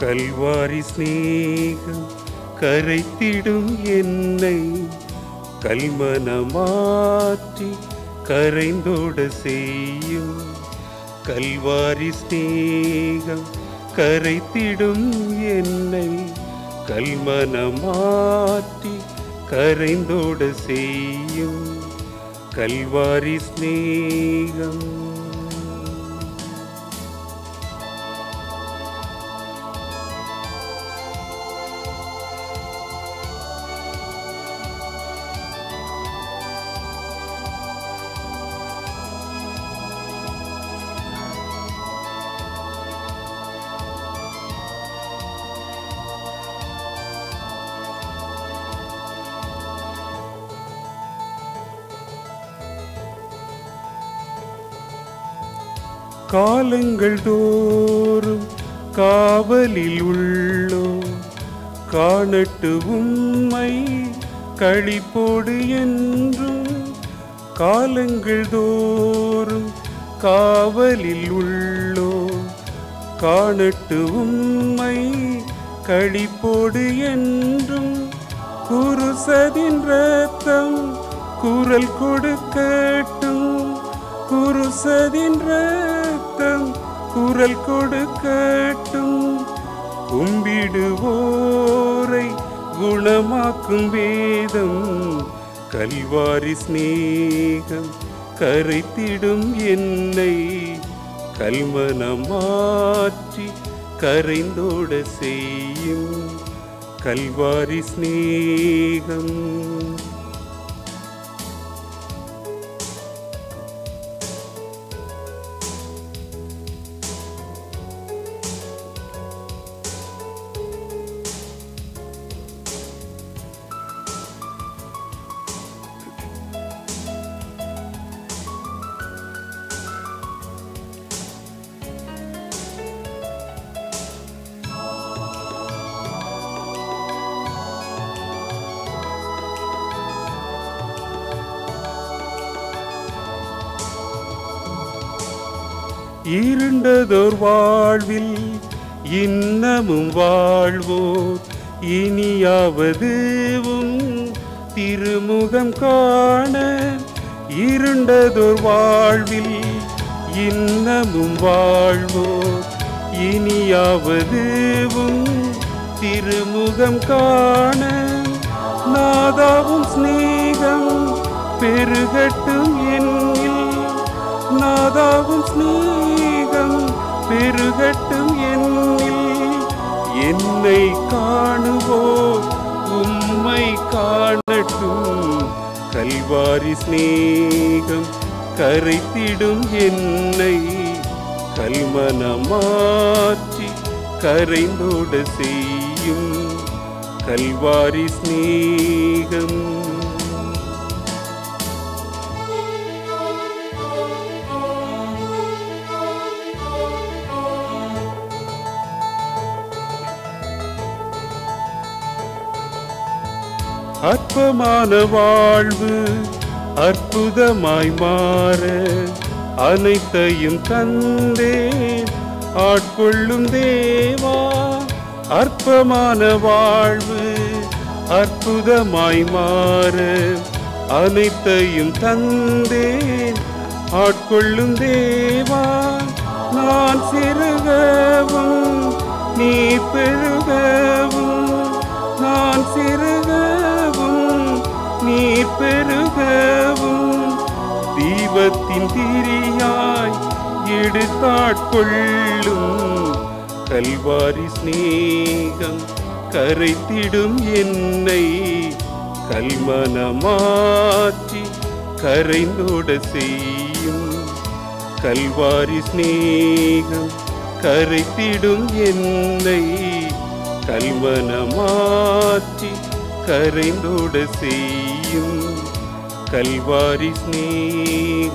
கல்வாரி ஸ்நேகம் கரைத்திடும் என்னை கல்மனமாற்றி கரைந்தோட செய்யும். கல்வாரி ஸ்நேகம் கரைத்திடும் என்னை கல்மனமாற்றி கரைந்தோட செய்யும். கல்வாரி ஸ்நேகம். காலங்கள் தோறும் காவலில் உள்ளோ காணட்டு உம்மை களிப்போடு என்றும். காலங்கள் தோறும் காவலில் உள்ளோ காணட்டு உம்மை களிப்போடு என்றும். குருசதின் ரத்தம் குரல் கொடுக்கட்டும். குருசதின் ரத்தம் குரல் கொடுக்கட்டும். கும்பிடுவோரை குணமாக்கும் வேதம். கல்வாரி ஸ்நேகம் கரைத்திடும் என்னை கல்மனமாற்றி கரைந்தோட செய்யும். கல்வாரி ஸ்நேகம். இருண்டதோர் வாழ்வில் இன்னமும் வாழ்வோர் இனியாவதுவும் திருமுகம் காண. இருண்டதோர் வாழ்வில் இன்னமும் வாழ்வோர் இனியாவதுவும் திருமுகம் காண. நாதாவும் ஸ்நேகம் பெருகட்டும் என்னில். நாதாவும் ஸ்நேகம் பெருகட்டும் என்னில். என்னை காணுவோர் உம்மை காணட்டும். கல்வாரி ஸ்நேகம் கரைத்திடும் என்னை கல்மனமாற்றி கரைந்தோட செய்யும். கல்வாரி ஸ்நேகம். அற்பமான வாழ்வு அற்புதமாய் மாற அனைத்தையும் தந்தேன் ஆட்கொள்ளும் தேவா. அற்பமான வாழ்வு அற்புதமாய் மாற அனைத்தையும் தந்தேன் ஆட்கொள்ளும் தேவா. நான் சிறுகவும் நீ பெருகவும். நான் சிறுகவும் நீ பெருகவும். தீபத்தின் திரியாய் எடுத்தாட்கொள்ளும். கல்வாரி ஸ்நேகம் கரைத்திடும் என்னை கல்மனமாற்றி கரைந்தோட செய்யும். கல்வாரி ஸ்நேகம் கரைத்திடும் என்னை கல்மனமாற்றி கரைந்தோட செய்யும். கல்வாரி ஸ்நேகம்.